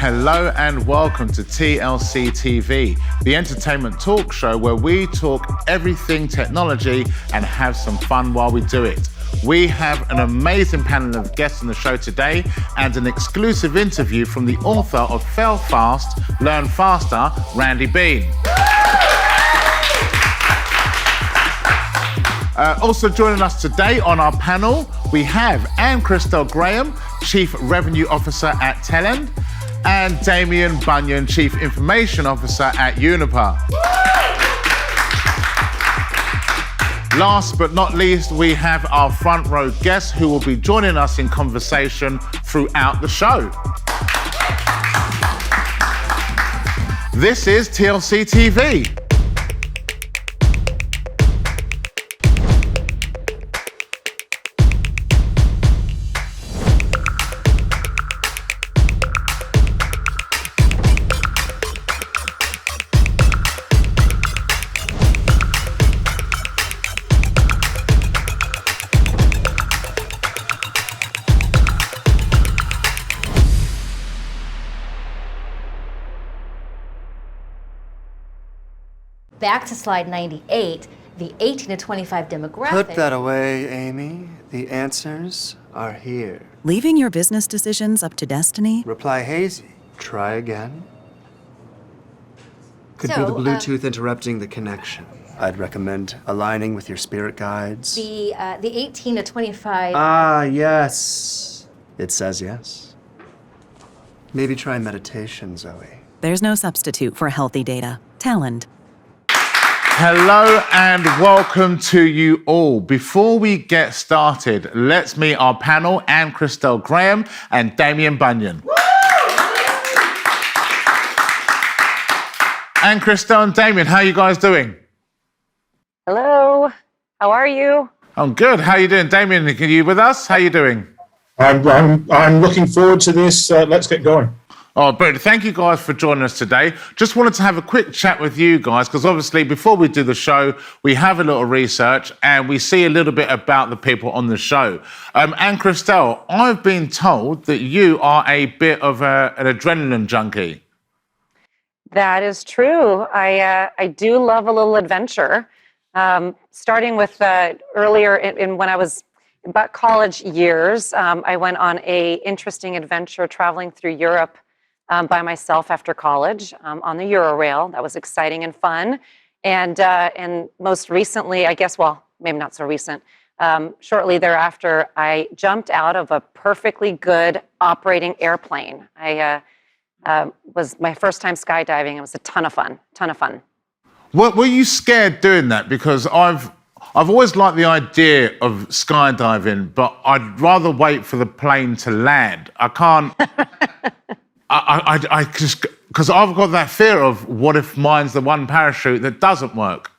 Hello and welcome to TLC TV, the entertainment talk show where we talk everything technology and have some fun while we do it. We have an amazing panel of guests on the show today and an exclusive interview from the author of Fail Fast, Learn Faster, Randy Bean. Also joining us today on our panel, we have Ann-Christel Graham, Chief Revenue Officer at Talend, and Damian, Bunyan, Chief Information Officer at Uniper. Last but not least, we have our front row guests who will be joining us in conversation throughout the show. This is TLC TV. Back to slide 98, the 18 to 25 demographic. Put that away, Amy. The answers are here. Leaving your business decisions up to destiny? Reply hazy. Try again. Could be So, the Bluetooth interrupting the connection. I'd recommend aligning with your spirit guides. The 18 to 25. Ah, yes. It says yes. Maybe try meditation, Zoe. There's no substitute for healthy data. Talend. Hello and welcome to you all. Before we get started, let's meet our panel, Ann-Christel Graham and Damian Bunyan. Ann-Christel and Damian, how are you guys doing? Hello, how are you? I'm good. How are you doing? Damian, are you with us? How are you doing? I'm looking forward to this. Let's get going. Oh, brilliant. Thank you guys for joining us today. Just wanted to have a quick chat with you guys because obviously before we do the show, we have a little research and we see a little bit about the people on the show. Ann-Christel, I've been told that you are a bit of an adrenaline junkie. That is true. I do love a little adventure. Starting with earlier in when I was about college years, I went on a interesting adventure traveling through Europe by myself after college on the Eurorail. That was exciting and fun. And most recently, I guess, well, maybe not so recent, shortly thereafter, I jumped out of a perfectly good operating airplane. Was my first time skydiving. It was a ton of fun. Were you scared doing that? Because I've always liked the idea of skydiving, but I'd rather wait for the plane to land. I can't. I just because I've got that fear of what if mine's the one parachute that doesn't work.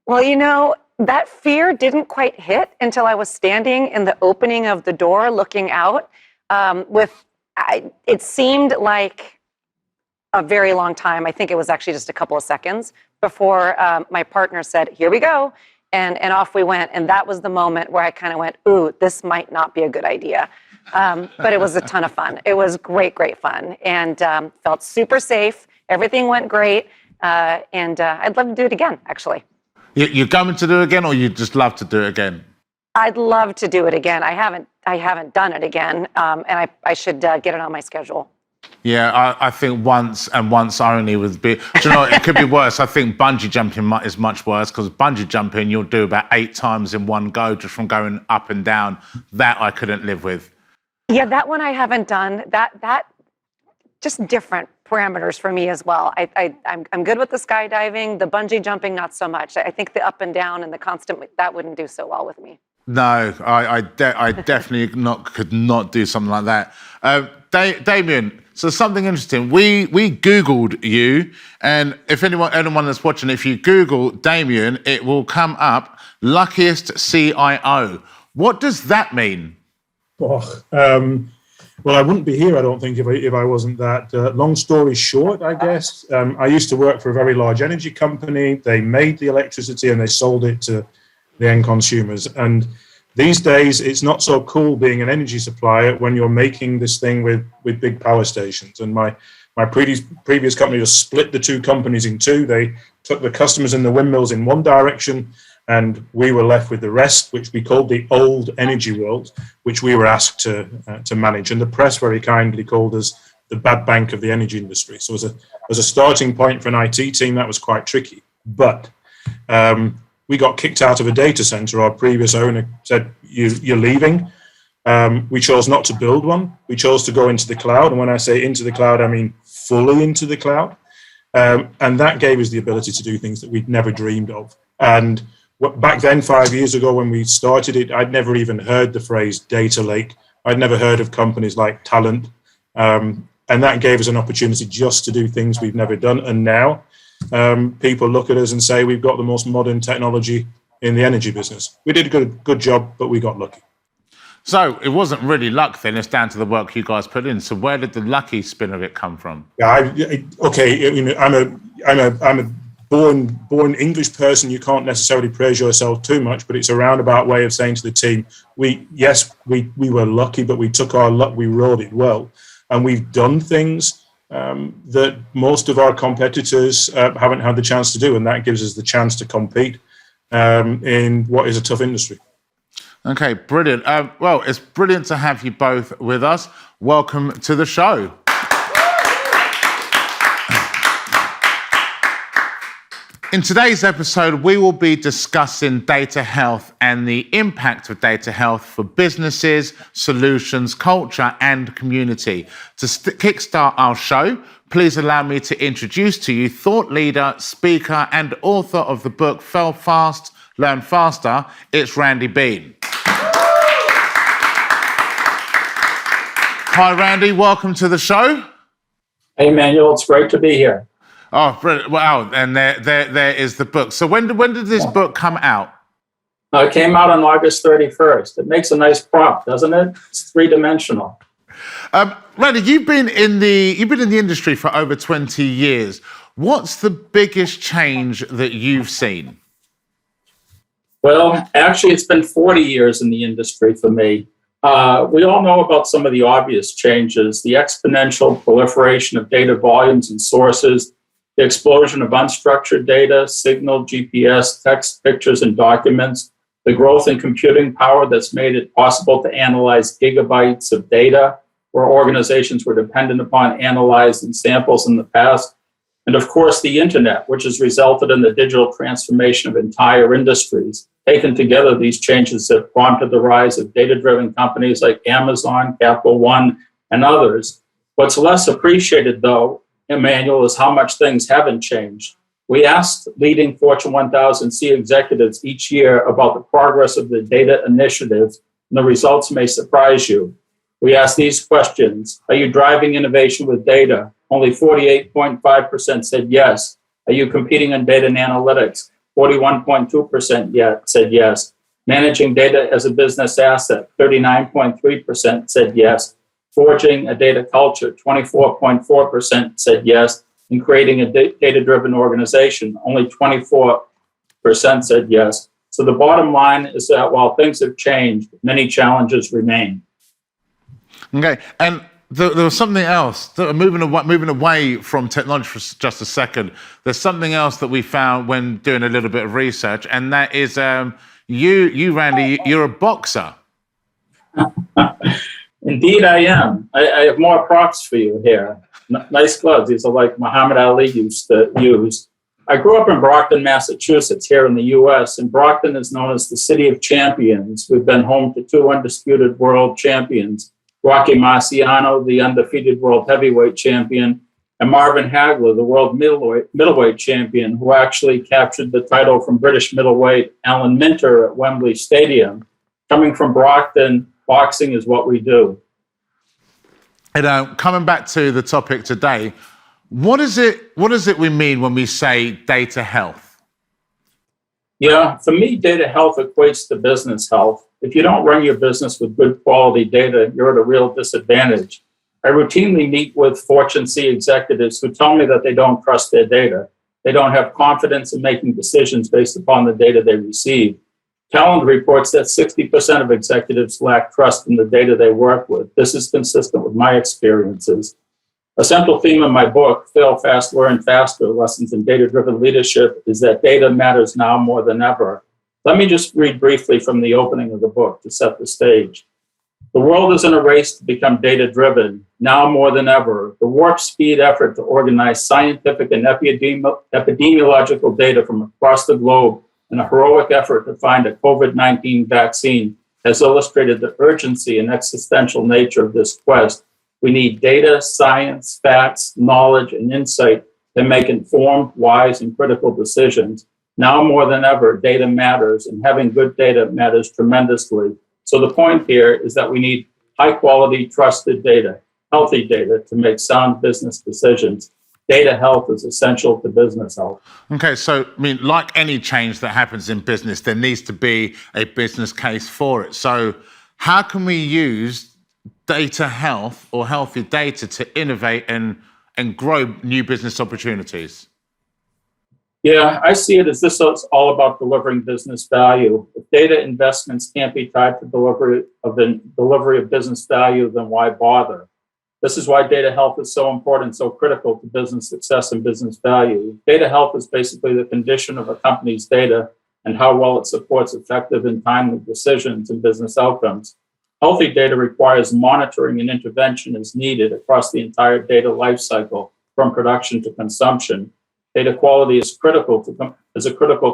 Well, you know, that fear didn't quite hit until I was standing in the opening of the door looking out. It seemed like a very long time. I think it was actually just a couple of seconds before my partner said, "Here we go." And off we went. And that was the moment where I kind of went, ooh, this might not be a good idea. But it was a ton of fun. It was great fun. And felt super safe. Everything went great. And I'd love to do it again, actually. You're going to do it again or you just love to do it again? I'd love to do it again. I haven't done it again. And I should get it on my schedule. Yeah, I think once and once only would be. Do you know, it could be worse. I think bungee jumping is much worse because bungee jumping you'll do about 8 times in one go just from going up and down. That I couldn't live with. Yeah, that one I haven't done. That just different parameters for me as well. I'm good with the skydiving, the bungee jumping not so much. I think the up and down and the constant that wouldn't do so well with me. No, I definitely could not do something like that. Damian, so something interesting. We Googled you, and if anyone that's watching, if you Google Damian, it will come up luckiest CIO. What does that mean? Oh, well, I wouldn't be here, I don't think, if I wasn't that. Long story short, I guess, I used to work for a very large energy company. They made the electricity and they sold it to the end consumers. And These days, it's not so cool being an energy supplier when you're making this thing with big power stations. And my previous company just split the two companies in two. They took the customers in the windmills in one direction, and we were left with the rest, which we called the old energy world, which we were asked to manage. And the press very kindly called us the bad bank of the energy industry. So as a starting point for an IT team, that was quite tricky. But we got kicked out of a data center. Our previous owner said, you're leaving. We chose not to build one. We chose to go into the cloud. And when I say into the cloud, I mean fully into the cloud. And that gave us the ability to do things that we'd never dreamed of. And back then, 5 years ago, when we started it, I'd never even heard the phrase data lake. I'd never heard of companies like Talend. And that gave us an opportunity just to do things we've never done. And now people look at us and say we've got the most modern technology in the energy business. We did a good job, but we got lucky. So it wasn't really luck then, it's down to the work you guys put in. So where did the lucky spin of it come from? Yeah, I'm a born English person. You can't necessarily praise yourself too much, but it's a roundabout way of saying to the team, we were lucky, but we took our luck, we rode it well. And we've done things that most of our competitors haven't had the chance to do, and that gives us the chance to compete in what is a tough industry. Okay, brilliant. Well, it's brilliant to have you both with us. Welcome to the show. In today's episode, we will be discussing data health and the impact of data health for businesses, solutions, culture, and community. To kickstart our show, please allow me to introduce to you thought leader, speaker, and author of the book Fail Fast, Learn Faster. It's Randy Bean. Hi, Randy. Welcome to the show. Hey, Manuel. It's great to be here. Oh, brilliant. Wow. And there is the book. So when did this book come out? It came out on August 31st. It makes a nice prompt, doesn't it? It's three-dimensional. Randy, you've been in the industry for over 20 years. What's the biggest change that you've seen? Well, actually, it's been 40 years in the industry for me. We all know about some of the obvious changes, the exponential proliferation of data volumes and sources, the explosion of unstructured data, signal, GPS, text, pictures, and documents, the growth in computing power that's made it possible to analyze gigabytes of data, where organizations were dependent upon analyzing samples in the past, and of course, the internet, which has resulted in the digital transformation of entire industries. Taken together, these changes have prompted the rise of data-driven companies like Amazon, Capital One, and others. What's less appreciated, though, Emmanuel, is how much things haven't changed. We asked leading Fortune 1000 C executives each year about the progress of the data initiatives, and the results may surprise you. We asked these questions. Are you driving innovation with data? Only 48.5% said yes. Are you competing in data and analytics? 41.2% said yes. Managing data as a business asset, 39.3% said yes. Forging a data culture, 24.4% said yes. And creating a data-driven organization, only 24% said yes. So the bottom line is that while things have changed, many challenges remain. Okay, and there was something else. Moving away from technology for just a second, there's something else that we found when doing a little bit of research, and that is you, Randy, you're a boxer. Indeed, I am. I have more props for you here. Nice gloves. These are like Muhammad Ali used to use. I grew up in Brockton, Massachusetts, here in the U.S., and Brockton is known as the City of Champions. We've been home to two undisputed world champions, Rocky Marciano, the undefeated world heavyweight champion, and Marvin Hagler, the world middleweight champion, who actually captured the title from British middleweight Alan Minter at Wembley Stadium. Coming from Brockton, boxing is what we do. And coming back to the topic today, what is it we mean when we say data health? Yeah, for me, data health equates to business health. If you don't run your business with good quality data, you're at a real disadvantage. I routinely meet with Fortune C executives who tell me that they don't trust their data. They don't have confidence in making decisions based upon the data they receive. Talend reports that 60% of executives lack trust in the data they work with. This is consistent with my experiences. A central theme in my book, Fail Fast, Learn Faster, Lessons in Data-Driven Leadership, is that data matters now more than ever. Let me just read briefly from the opening of the book to set the stage. The world is in a race to become data-driven, now more than ever. The warp speed effort to organize scientific and epidemiological data from across the globe in a heroic effort to find a COVID-19 vaccine has illustrated the urgency and existential nature of this quest. We need data, science, facts, knowledge, and insight to make informed, wise, and critical decisions. Now more than ever, data matters, and having good data matters tremendously. So the point here is that we need high-quality, trusted data, healthy data to make sound business decisions. Data health is essential to business health. Okay, so, I mean, like any change that happens in business, there needs to be a business case for it. So how can we use data health or healthy data to innovate and grow new business opportunities? Yeah, I see it as this is all about delivering business value. If data investments can't be tied to delivery of business value, then why bother? This is why data health is so important, so critical to business success and business value. Data health is basically the condition of a company's data and how well it supports effective and timely decisions and business outcomes. Healthy data requires monitoring and intervention as needed across the entire data lifecycle, from production to consumption. Data quality is a critical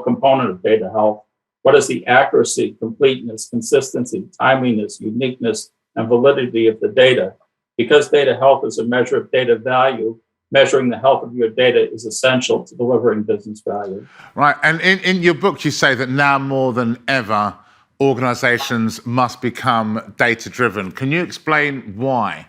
component of data health. What is the accuracy, completeness, consistency, timeliness, uniqueness, and validity of the data? Because data health is a measure of data value, measuring the health of your data is essential to delivering business value. Right, and in your book, you say that now more than ever, organizations must become data-driven. Can you explain why?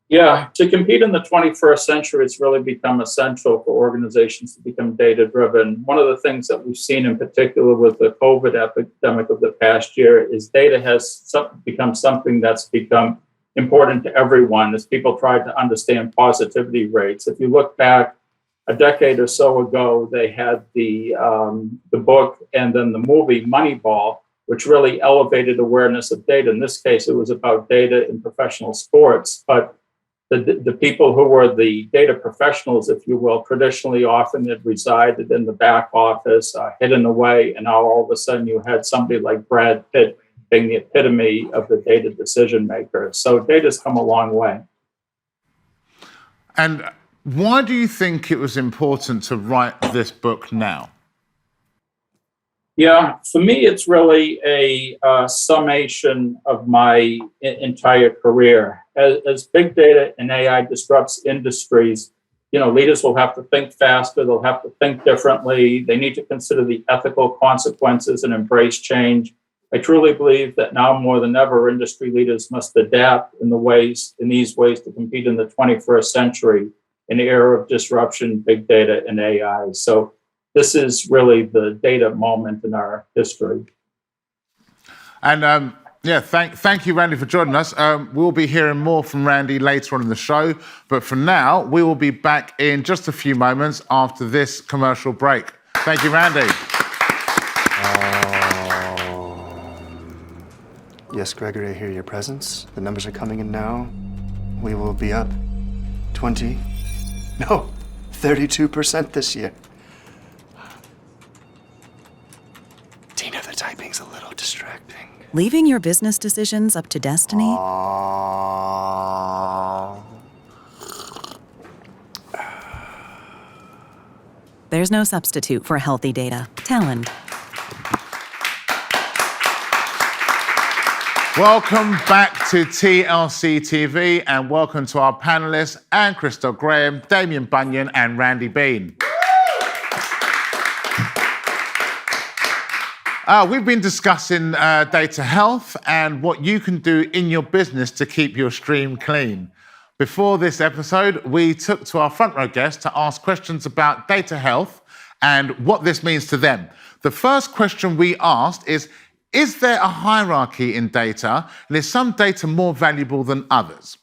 Yeah, to compete in the 21st century, it's really become essential for organizations to become data-driven. One of the things that we've seen in particular with the COVID epidemic of the past year is data has become something that's become important to everyone as people try to understand positivity rates. If you look back a decade or so ago, they had the book and then the movie Moneyball, which really elevated awareness of data. In this case, it was about data in professional sports, but the people who were the data professionals, if you will, traditionally often had resided in the back office, hidden away, and now all of a sudden you had somebody like Brad Pitt being the epitome of the data decision maker. So data's come a long way. And why do you think it was important to write this book now? Yeah, for me, it's really a summation of my entire career. As big data and AI disrupts industries, leaders will have to think faster, they'll have to think differently, they need to consider the ethical consequences and embrace change. I truly believe that now more than ever, industry leaders must adapt in these ways to compete in the 21st century, in the era of disruption, big data, and AI. So this is really the data moment in our history. And thank you, Randy, for joining us. We'll be hearing more from Randy later on in the show. But for now, we will be back in just a few moments after this commercial break. Thank you, Randy. Yes, Gregory, I hear your presence. The numbers are coming in now. We will be up 32% this year. Tina, the typing's a little distracting. Leaving your business decisions up to destiny? There's no substitute for healthy data. Talend. Welcome back to TLC TV, and welcome to our panelists, Ann-Christel Graham, Damian Bunyan, and Randy Bean. We've been discussing data health and what you can do in your business to keep your stream clean. Before this episode, we took to our front row guests to ask questions about data health and what this means to them. The first question we asked is there a hierarchy in data, and is some data more valuable than others?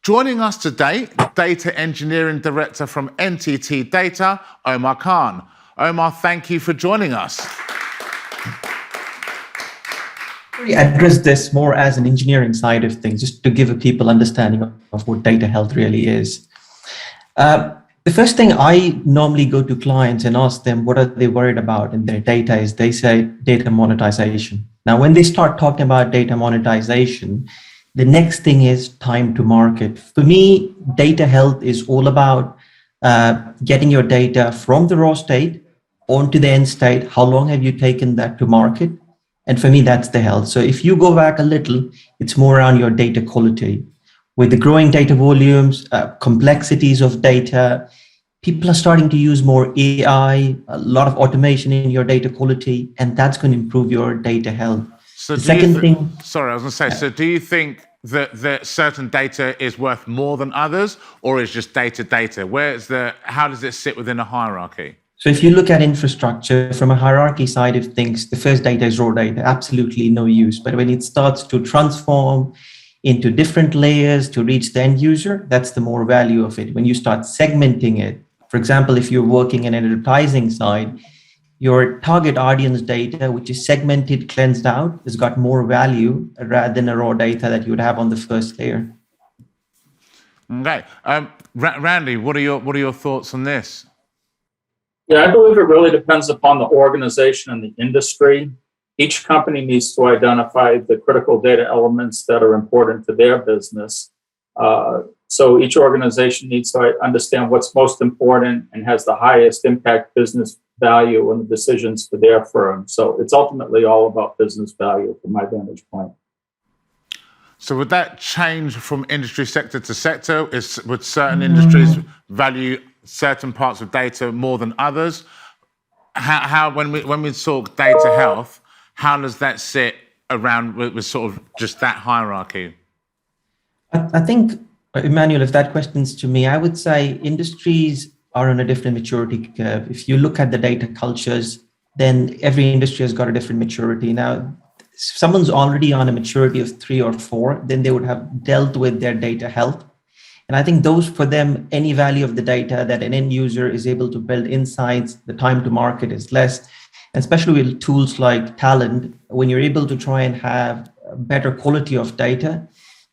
Joining us today, Data Engineering Director from NTT Data, Omar Khan. Omar, thank you for joining us. address this more as an engineering side of things, just to give people understanding of what data health really is. The first thing I normally go to clients and ask them what are they worried about in their data is they say data monetization. Now, when they start talking about data monetization, the next thing is time to market. For me, data health is all about getting your data from the raw state onto the end state. How long have you taken that to market? And for me, that's the health. So if you go back a little, it's more around your data quality. With the growing data volumes, complexities of data, people are starting to use more AI, a lot of automation in your data quality, and that's going to improve your data health. So the second thing... Sorry, I was going to say, so do you think that certain data is worth more than others, or is just data? How does it sit within a hierarchy? So if you look at infrastructure from a hierarchy side of things, the first data is raw data, absolutely no use. But when it starts to transform into different layers to reach the end user, that's the more value of it. When you start segmenting it, for example, if you're working in an advertising side, your target audience data, which is segmented, cleansed out, has got more value rather than a raw data that you would have on the first layer. Okay, Randy, what are your thoughts on this? Yeah, I believe it really depends upon the organization and the industry. Each company needs to identify the critical data elements that are important to their business. So each organization needs to understand what's most important and has the highest impact business value in the decisions for their firm. So it's ultimately all about business value from my vantage point. So would that change from industry sector to sector? Would certain industries value certain parts of data more than others? How when we talk data health, how does that sit around with sort of just that hierarchy? I think, Emmanuel, if that question's to me, I would say industries are on a different maturity curve. If you look at the data cultures, then every industry has got a different maturity. Now, if someone's already on a maturity of 3 or 4, then they would have dealt with their data health. And I think those, for them, any value of the data that an end user is able to build insights, the time to market is less. Especially with tools like Talend, when you're able to try and have a better quality of data,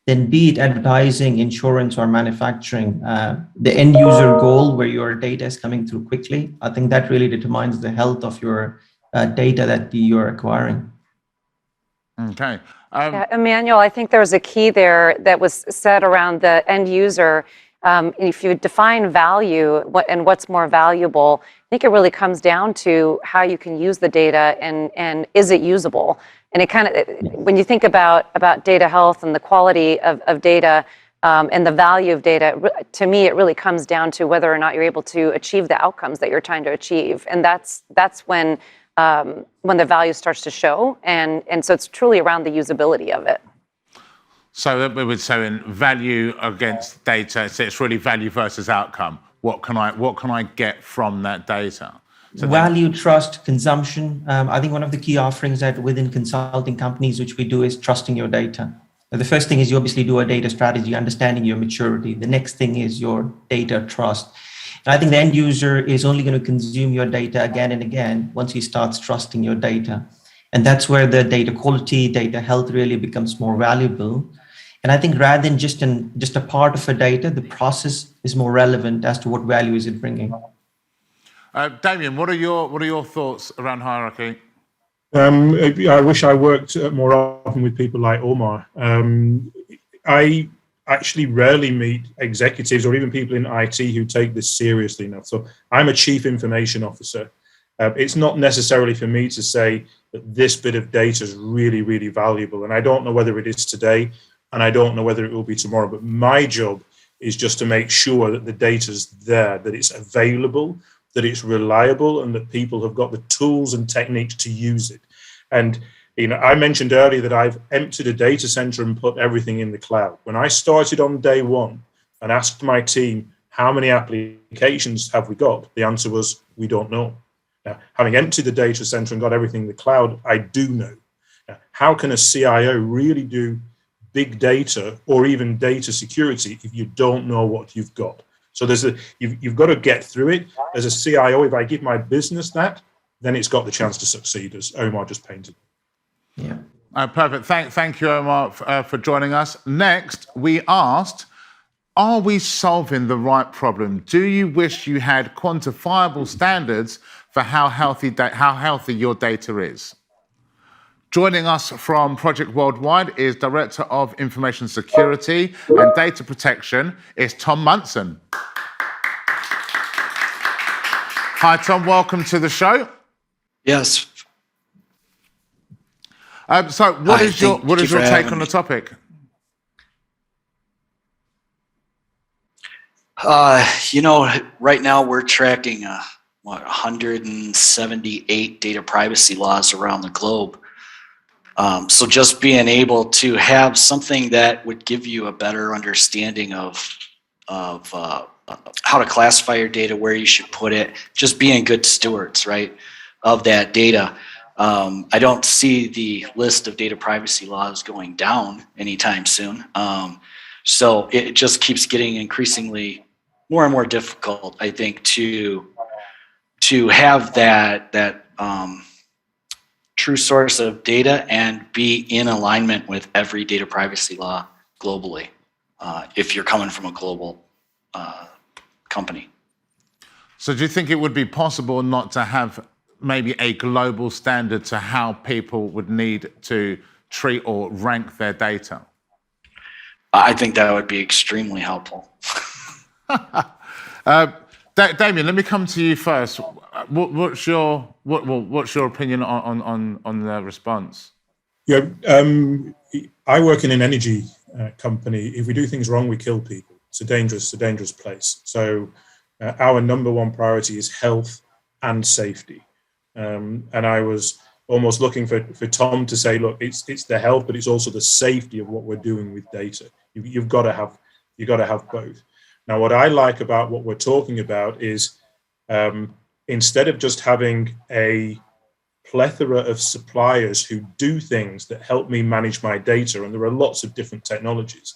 then be it advertising, insurance, or manufacturing, the end user goal where your data is coming through quickly, I think that really determines the health of your data that you're acquiring. Okay. Yeah, Emmanuel, I think there's a key there that was said around the end user. If you define value and what's more valuable, I think it really comes down to how you can use the data and is it usable? And it kind of, when you think about data health and the quality of data and the value of data, to me, it really comes down to whether or not you're able to achieve the outcomes that you're trying to achieve. And that's when the value starts to show. And so it's truly around the usability of it. So we would say in value against data, so it's really value versus outcome. What can I get from that data? So value, trust, consumption. I think one of the key offerings that within consulting companies, which we do, is trusting your data. The first thing is you obviously do a data strategy, understanding your maturity. The next thing is your data trust. And I think the end user is only going to consume your data again and again once he starts trusting your data. And that's where the data quality, data health really becomes more valuable. And I think rather than just a part of a data, the process is more relevant as to what value is it bringing. Damian, what are your thoughts around hierarchy? I wish I worked more often with people like Omar. I actually rarely meet executives or even people in IT who take this seriously enough. So I'm a chief information officer. It's not necessarily for me to say that this bit of data is really, really valuable. And I don't know whether it is today, and I don't know whether it will be tomorrow. But my job is just to make sure that the data's there, that it's available, that it's reliable, and that people have got the tools and techniques to use it. And I mentioned earlier that I've emptied a data center and put everything in the cloud. When I started on day one and asked my team, how many applications have we got? The answer was, we don't know. Now, having emptied the data center and got everything in the cloud, I do know. Now, how can a CIO really do big data or even data security if you don't know what you've got? So you've got to get through it. As a CIO, if I give my business that, then it's got the chance to succeed, as Omar just painted. Yeah. Perfect. Thank you, Omar, for joining us. Next, we asked, are we solving the right problem? Do you wish you had quantifiable standards for how healthy your data is? Joining us from Project Worldwide is Director of Information Security and Data Protection, is Tom Munson. Hi, Tom. Welcome to the show. Yes. So, what is your take on the topic? Right now we're tracking 178 data privacy laws around the globe. So just being able to have something that would give you a better understanding of how to classify your data, where you should put it, just being good stewards, right, of that data. I don't see the list of data privacy laws going down anytime soon. So it just keeps getting increasingly more and more difficult, I think, to have that true source of data and be in alignment with every data privacy law globally, if you're coming from a global company. So do you think it would be possible not to have maybe a global standard to how people would need to treat or rank their data? I think that would be extremely helpful. Damian, let me come to you first. What's your opinion on the response? Yeah, I work in an energy company. If we do things wrong, we kill people. It's a dangerous place. So our number one priority is health and safety. And I was almost looking for Tom to say, look, it's the health, but it's also the safety of what we're doing with data. You've got to have both. Now, what I like about what we're talking about is instead of just having a plethora of suppliers who do things that help me manage my data, and there are lots of different technologies,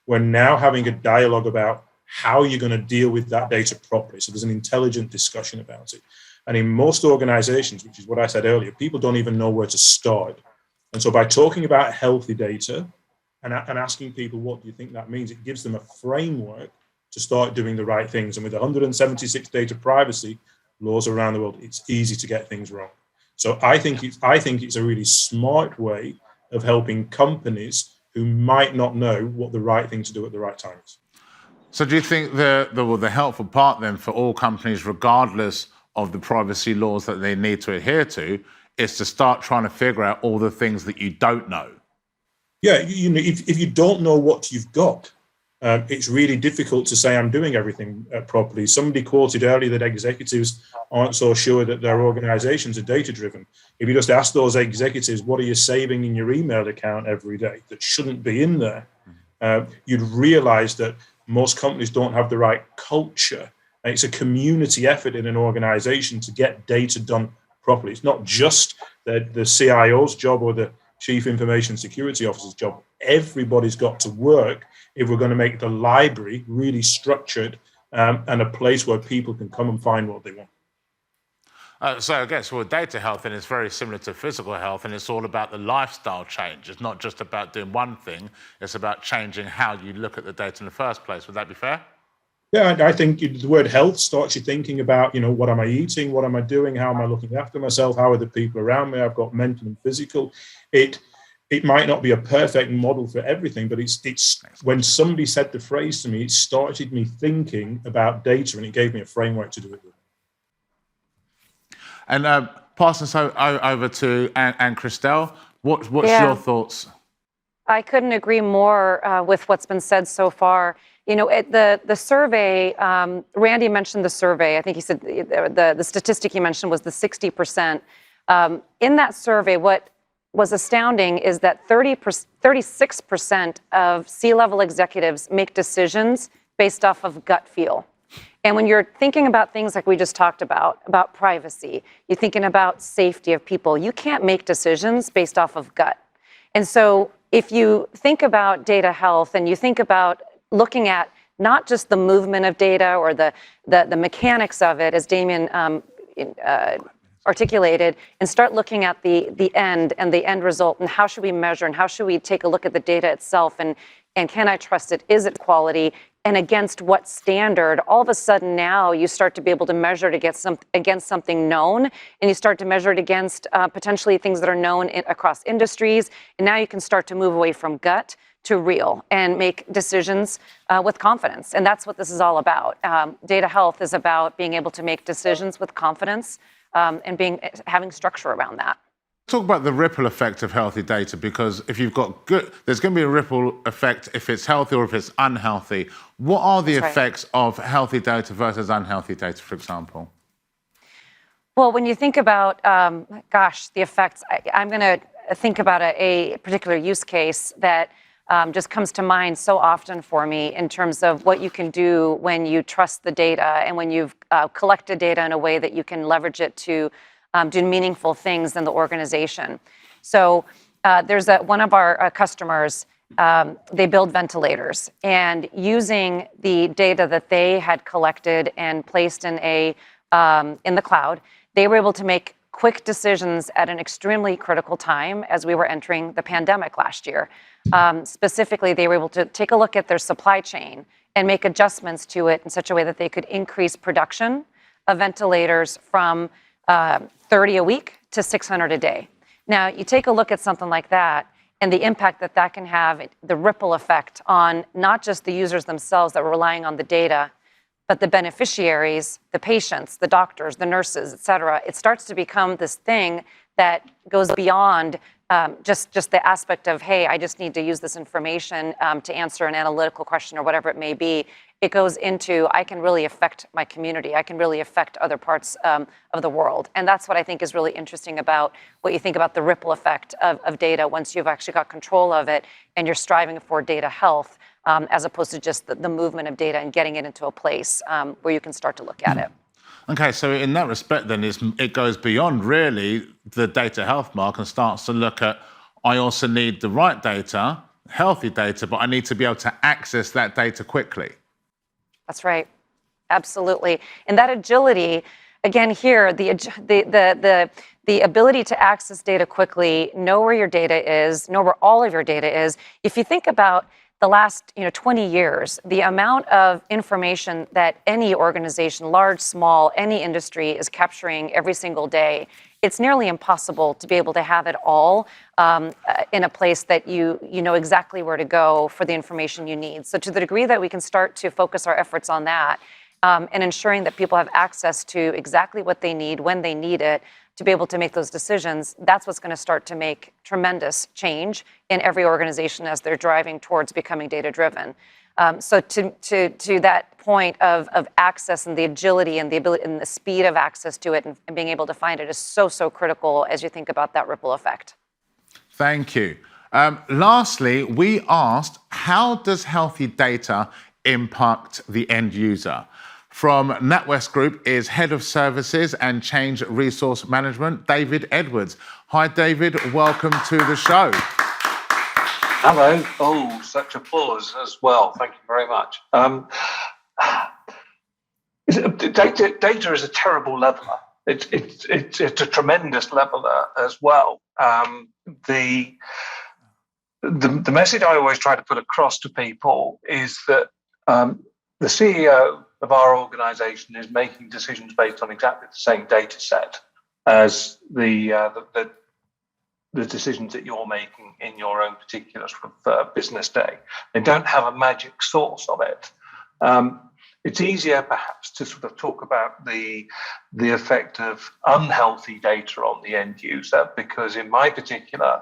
we're now having a dialogue about how you're going to deal with that data properly. So there's an intelligent discussion about it. And in most organizations, which is what I said earlier, people don't even know where to start. And so by talking about healthy data and asking people, what do you think that means? It gives them a framework to start doing the right things. And with 176 data privacy laws around the world, it's easy to get things wrong. So I think it's a really smart way of helping companies who might not know what the right thing to do at the right time is. So do you think the helpful part then for all companies, regardless of the privacy laws that they need to adhere to, is to start trying to figure out all the things that you don't know? Yeah, if you don't know what you've got, it's really difficult to say I'm doing everything properly. Somebody quoted earlier that executives aren't so sure that their organizations are data-driven. If you just ask those executives, what are you saving in your email account every day that shouldn't be in there, you'd realize that most companies don't have the right culture. It's a community effort in an organization to get data done properly. It's not just the CIO's job or the Chief Information Security Officer's job. Everybody's got to work if we're going to make the library really structured and a place where people can come and find what they want. So I guess with data health, and it's very similar to physical health, and it's all about the lifestyle change. It's not just about doing one thing, it's about changing how you look at the data in the first place. Would that be fair? Yeah, I think the word health starts you thinking about, what am I eating? What am I doing? How am I looking after myself? How are the people around me? I've got mental and physical. It might not be a perfect model for everything, but it's when somebody said the phrase to me, it started me thinking about data, and it gave me a framework to do it with. And passing this over to Ann-Christel, what's your thoughts? I couldn't agree more with what's been said so far. The survey, Randy mentioned the survey. I think he said the statistic he mentioned was the 60%. In that survey, what was astounding is that 36% of C-level executives make decisions based off of gut feel. And when you're thinking about things like we just talked about privacy, you're thinking about safety of people, you can't make decisions based off of gut. And so if you think about data health and you think about looking at not just the movement of data or the mechanics of it, as Damian articulated, and start looking at the end and the end result, and how should we measure, and how should we take a look at the data itself, and can I trust it? Is it quality? And against what standard? All of a sudden now you start to be able to measure it against something known, and you start to measure it against potentially things that are known across industries, and now you can start to move away from gut to real and make decisions with confidence. And that's what this is all about. Data health is about being able to make decisions with confidence and having structure around that. Talk about the ripple effect of healthy data, because if you've got good, there's going to be a ripple effect if it's healthy or if it's unhealthy. What are the effects of healthy data versus unhealthy data, for example? Well, when you think about, the effects, I'm going to think about a particular use case that just comes to mind so often for me in terms of what you can do when you trust the data and when you've collected data in a way that you can leverage it to do meaningful things in the organization. So there's one of our customers, they build ventilators, and using the data that they had collected and placed in the cloud, they were able to make quick decisions at an extremely critical time as we were entering the pandemic last year. Specifically, they were able to take a look at their supply chain and make adjustments to it in such a way that they could increase production of ventilators from 30 a week to 600 a day. Now, you take a look at something like that and the impact that that can have, the ripple effect on not just the users themselves that were relying on the data, but the beneficiaries, the patients, the doctors, the nurses, et cetera. It starts to become this thing that goes beyond just the aspect of, hey, I just need to use this information to answer an analytical question or whatever it may be. It goes into, I can really affect my community. I can really affect other parts of the world. And that's what I think is really interesting about what you think about the ripple effect of data once you've actually got control of it and you're striving for data health, as opposed to just the movement of data and getting it into a place where you can start to look at it. Okay, so in that respect then, it goes beyond really the data health mark and starts to look at, I also need the right data, healthy data, but I need to be able to access that data quickly. That's right. Absolutely. And that agility, again here, the ability to access data quickly, know where your data is, know where all of your data is. If you think about the last 20 years, the amount of information that any organization, large, small, any industry is capturing every single day, it's nearly impossible to be able to have it all in a place that you know exactly where to go for the information you need. So to the degree that we can start to focus our efforts on that and ensuring that people have access to exactly what they need when they need it to be able to make those decisions, that's what's going to start to make tremendous change in every organization as they're driving towards becoming data-driven. So to that point of access and the agility and the ability and the speed of access to it and being able to find it is so critical as you think about that ripple effect. Thank you. Lastly, we asked, how does healthy data impact the end user? From NatWest Group is Head of Services and Change Resource Management, David Edwards. Hi, David. Welcome to the show. Hello. Oh, such applause as well. Thank you very much. Data is a terrible leveler. It's a tremendous leveler as well. The message I always try to put across to people is that the CEO of our organization is making decisions based on exactly the same data set as the decisions that you're making in your own particular sort of business day. They don't have a magic source of it. It's easier perhaps to sort of talk about the effect of unhealthy data on the end user, because in my particular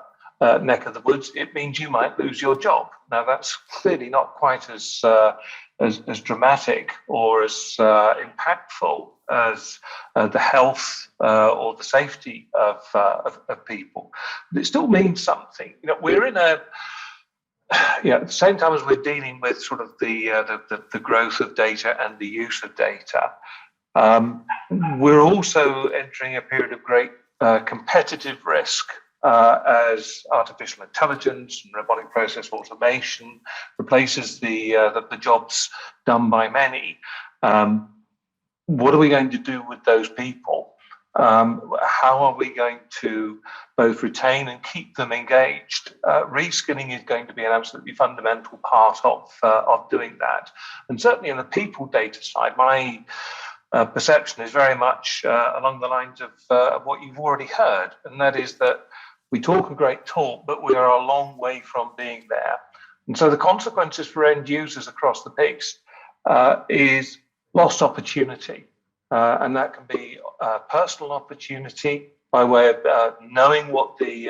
neck of the woods, it means you might lose your job. Now that's clearly not quite as dramatic or as impactful as the health or the safety of people. But it still means something. We're in at the same time as we're dealing with sort of the growth of data and the use of data, we're also entering a period of great competitive risk as artificial intelligence and robotic process automation replaces the jobs done by many. What are we going to do with those people How are we going to both retain and keep them engaged? Reskilling is going to be an absolutely fundamental part of doing that. And certainly in the people data side, my perception is very much along the lines of what you've already heard, and that is that we talk a great talk, but we are a long way from being there. And so the consequences for end users across the piece is lost opportunity. And that can be personal opportunity by way of knowing what the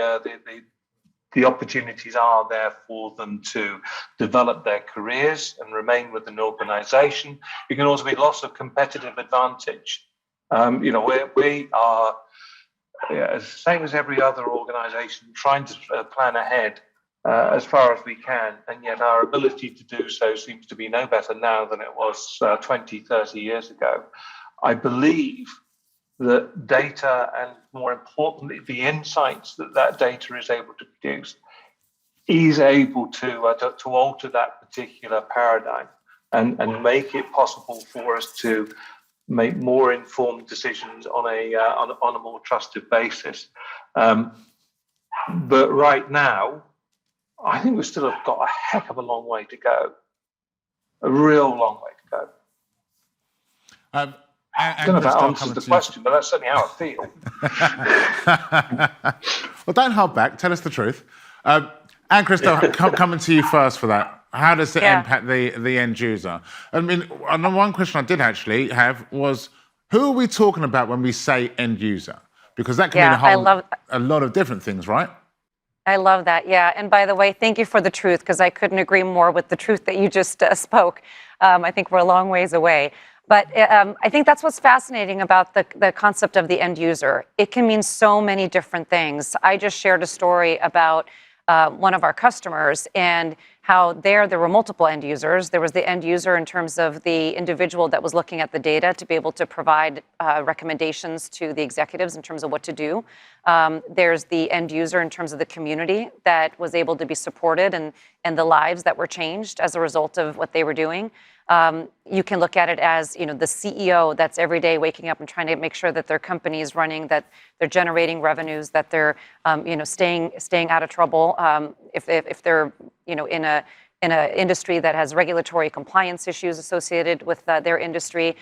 opportunities are there for them to develop their careers and remain with an organization. It can also be loss of competitive advantage. We are, same as every other organization, trying to plan ahead as far as we can, and yet our ability to do so seems to be no better now than it was 20, 30 years ago. I believe that data, and more importantly, the insights that data is able to produce, is able to alter that particular paradigm and make it possible for us to make more informed decisions on a more trusted basis. But right now, I think we've still got a heck of a long way to go, a real long way to go. I don't know if that answers the question, but that's certainly how I feel. Well, don't hold back. Tell us the truth. Ann-Christel, coming to you first for that. How does it impact the end user? I mean, one question I did actually have was, who are we talking about when we say end user? Because that can mean a lot of different things, right? I love that, yeah. And by the way, thank you for the truth, because I couldn't agree more with the truth that you just spoke. I think we're a long ways away. But I think that's what's fascinating about the concept of the end user. It can mean so many different things. I just shared a story about one of our customers and how there were multiple end users. There was the end user in terms of the individual that was looking at the data to be able to provide recommendations to the executives in terms of what to do. There's the end user in terms of the community that was able to be supported and the lives that were changed as a result of what they were doing. You can look at it as, the CEO that's every day waking up and trying to make sure that their company is running, that they're generating revenues, that they're, staying out of trouble. If they're, in an industry that has regulatory compliance issues associated with their industry.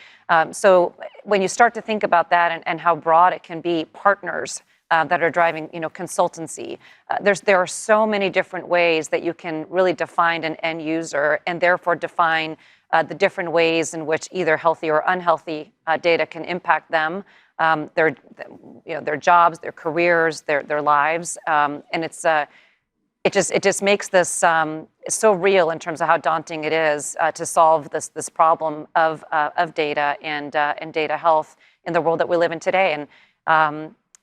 So when you start to think about that and how broad it can be, partners that are driving, consultancy. There are so many different ways that you can really define an end user and therefore define the different ways in which either healthy or unhealthy data can impact them, their jobs, their careers, their lives, and it just makes this so real in terms of how daunting it is to solve this problem of data and data health in the world that we live in today. And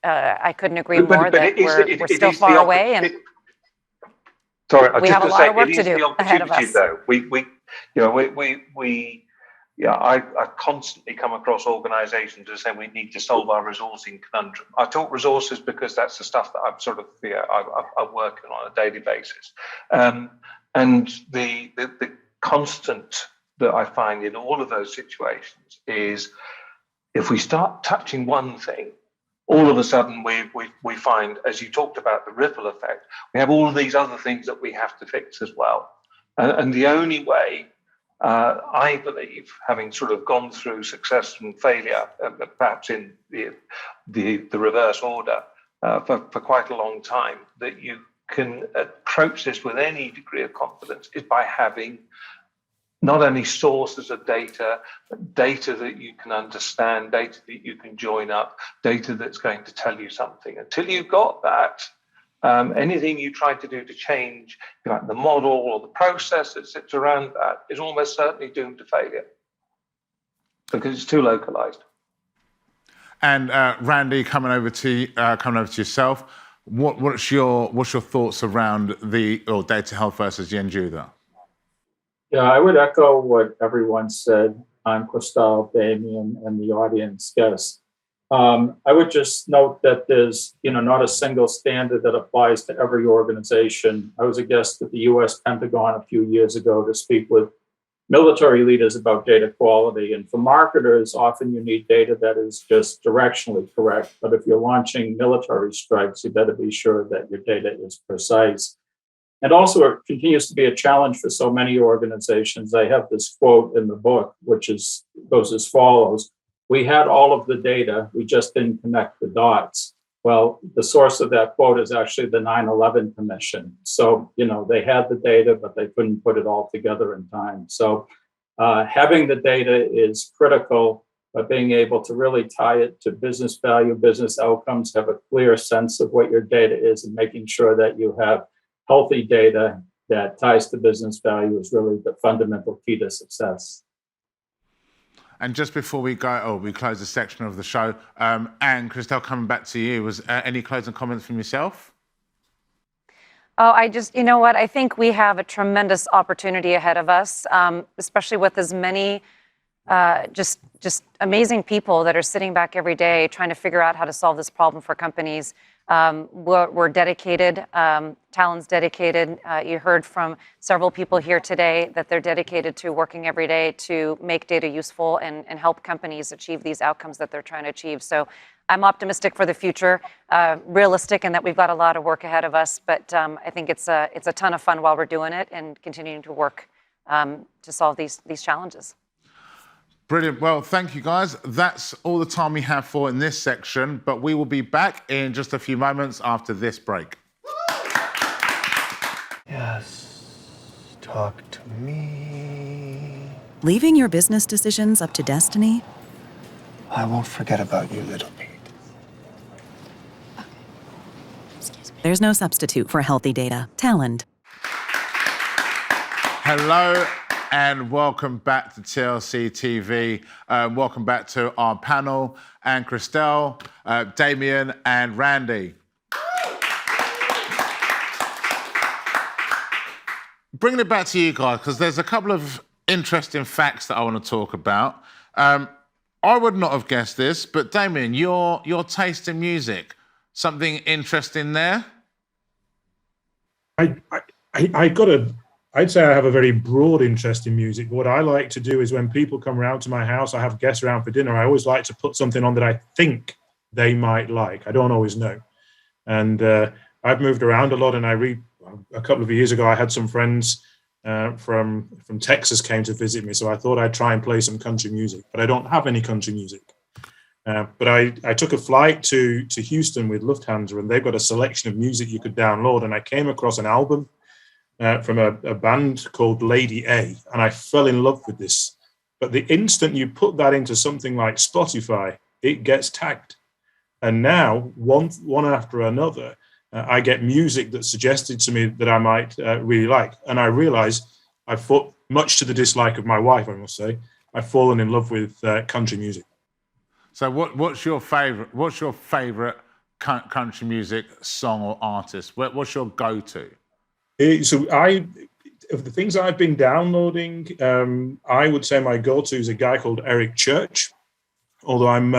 I couldn't agree more that we're still far away, and we have a lot of work to do ahead of us. Though. I constantly come across organisations who say we need to solve our resourcing conundrum. I talk resources because that's the stuff that I'm sort of I'm working on a daily basis, and the constant that I find in all of those situations is if we start touching one thing, all of a sudden we find, as you talked about, the ripple effect. We have all of these other things that we have to fix as well, and the only way. I believe, having sort of gone through success and failure, perhaps in the reverse order, for quite a long time, that you can approach this with any degree of confidence is by having not only sources of data, but data that you can understand, data that you can join up, data that's going to tell you something. Until you've got that, anything you try to do to change the model or the process that sits around that is almost certainly doomed to failure because it's too localized. And Randy, coming over to yourself, what's your thoughts around the data health versus the end user? Yeah, I would echo what everyone said, Ann-Christel, Damian, and the audience guests. I would just note that there's, not a single standard that applies to every organization. I was a guest at the U.S. Pentagon a few years ago to speak with military leaders about data quality. And for marketers, often you need data that is just directionally correct. But if you're launching military strikes, you better be sure that your data is precise. And also, it continues to be a challenge for so many organizations. I have this quote in the book, which goes as follows: "We had all of the data, we just didn't connect the dots." Well, the source of that quote is actually the 9/11 Commission. So, they had the data, but they couldn't put it all together in time. So having the data is critical, but being able to really tie it to business value, business outcomes, have a clear sense of what your data is, and making sure that you have healthy data that ties to business value is really the fundamental key to success. And just before we close this section of the show, Ann-Christel, coming back to you, was any closing comments from yourself? Oh, you know what? I think we have a tremendous opportunity ahead of us, especially with as many just amazing people that are sitting back every day trying to figure out how to solve this problem for companies. We're dedicated. Talend's dedicated. You heard from several people here today that they're dedicated to working every day to make data useful and help companies achieve these outcomes that they're trying to achieve. So I'm optimistic for the future, realistic in that we've got a lot of work ahead of us, but I think it's a ton of fun while we're doing it and continuing to work to solve these challenges. Brilliant. Well, thank you, guys. That's all the time we have for in this section, but we will be back in just a few moments after this break. Yes, talk to me. Leaving your business decisions up to destiny? I won't forget about you, little Pete. There's no substitute for healthy data. Talend. Hello and welcome back to TLC TV. Welcome back to our panel, Ann-Christel, Damian and Randy. Bringing it back to you guys, because there's a couple of interesting facts that I want to talk about. I would not have guessed this, but Damian, your taste in music, something interesting there? I'd say I have a very broad interest in music. What I like to do is when people come around to my house, I have guests around for dinner, I always like to put something on that I think they might like. I don't always know. And I've moved around a lot, and a couple of years ago, I had some friends from Texas came to visit me, so I thought I'd try and play some country music, but I don't have any country music. But I took a flight to Houston with Lufthansa, and they've got a selection of music you could download, and I came across an album from a band called Lady A, and I fell in love with this. But the instant you put that into something like Spotify, it gets tagged. And now, one after another, I get music that's suggested to me that I might really like. And I realize much to the dislike of my wife, I must say, I've fallen in love with country music. So what's your favorite country music song or artist? What's your go-to? Of the things I've been downloading, I would say my go-to is a guy called Eric Church. Although I'm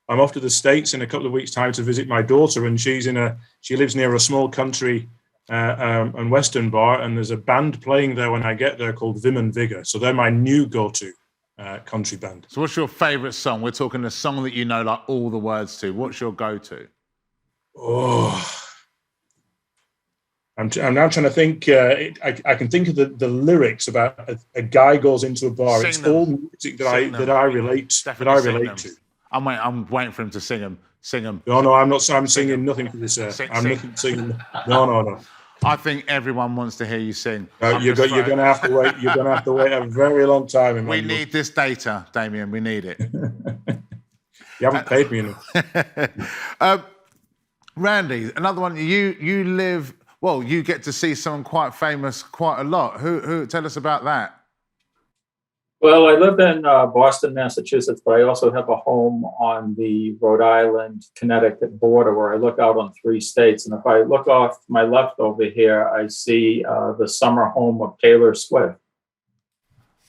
off to the States in a couple of weeks' time to visit my daughter, and she lives near a small country and western bar, and there's a band playing there when I get there called Vim and Vigor. So they're my new go-to country band. So what's your favorite song? We're talking a song that you know like all the words to. What's your go-to? Oh. I'm now trying to think. I can think of the lyrics about a guy goes into a bar. It's all music that I relate to. I'm waiting for him to sing them. Sing them. No, I'm not. I'm singing nothing for this. Nothing singing. No. I think everyone wants to hear you sing. You're going to have to wait. You're going to have to wait a very long time. Emmanuel. We need this data, Damian. We need it. You haven't paid me enough. Randy, another one. You live. Well, you get to see someone quite famous quite a lot. Who? Tell us about that. Well, I live in Boston, Massachusetts, but I also have a home on the Rhode Island, Connecticut border where I look out on 3 states. And if I look off to my left over here, I see the summer home of Taylor Swift.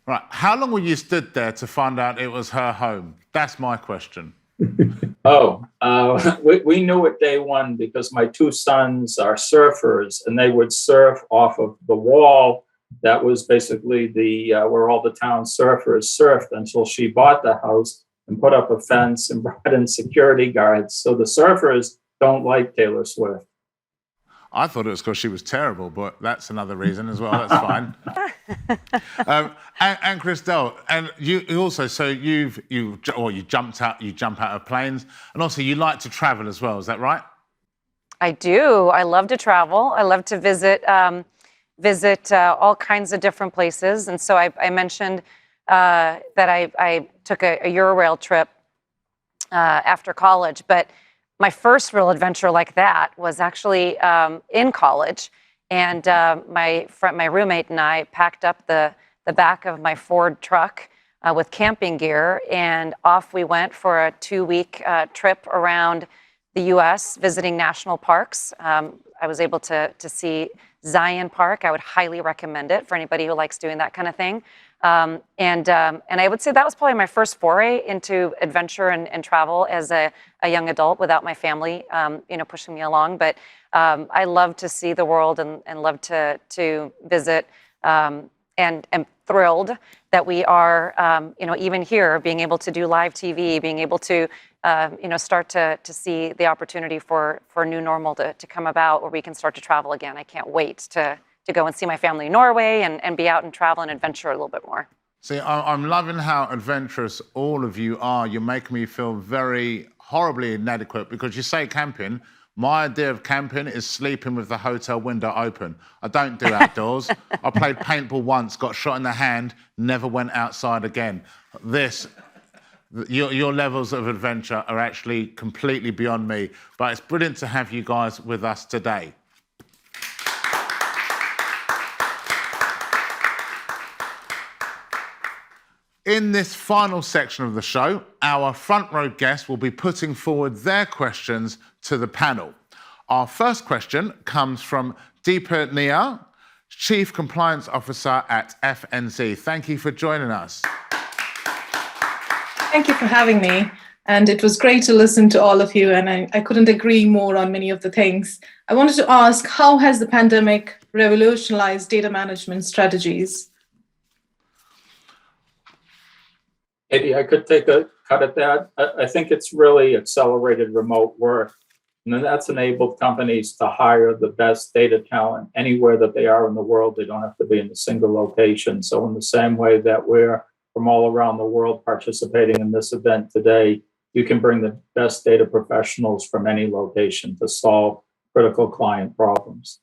Right. How long were you stood there to find out it was her home? That's my question. We knew it day one because my 2 sons are surfers, and they would surf off of the wall That was basically the where all the town surfers surfed until she bought the house and put up a fence and brought in security guards. So the surfers don't like Taylor Swift. I thought it was because she was terrible, but that's another reason as well. That's fine. Ann-Christel, and you also, so you jump out of planes, and also you like to travel as well. Is that right? I do. I love to travel. I love to visit all kinds of different places. And so I mentioned that I took a Eurail trip after college, but my first real adventure like that was actually in college. And my roommate and I packed up the back of my Ford truck with camping gear, and off we went for a 2-week trip around the U.S. visiting national parks. I was able to see Zion Park. I would highly recommend it for anybody who likes doing that kind of thing. And I would say that was probably my first foray into adventure and travel as a young adult without my family, pushing me along. But I love to see the world and love to visit, and am thrilled that we are, even here, being able to do live TV, being able to, start to see the opportunity for a new normal to come about where we can start to travel again. I can't wait to go and see my family in Norway and be out and travel and adventure a little bit more. See, I'm loving how adventurous all of you are. You make me feel very horribly inadequate because you say camping. My idea of camping is sleeping with the hotel window open. I don't do outdoors. I played paintball once, got shot in the hand, never went outside again. Your levels of adventure are actually completely beyond me, but it's brilliant to have you guys with us today. In this final section of the show, our front row guests will be putting forward their questions to the panel. Our first question comes from Deepa Niyar, Chief Compliance Officer at FNZ. Thank you for joining us. Thank you for having me. And it was great to listen to all of you, and I couldn't agree more on many of the things. I wanted to ask, how has the pandemic revolutionized data management strategies? Maybe I could take a cut at that. I think it's really accelerated remote work. And that's enabled companies to hire the best data talent anywhere that they are in the world. They don't have to be in a single location. So in the same way that we're from all around the world participating in this event today, you can bring the best data professionals from any location to solve critical client problems.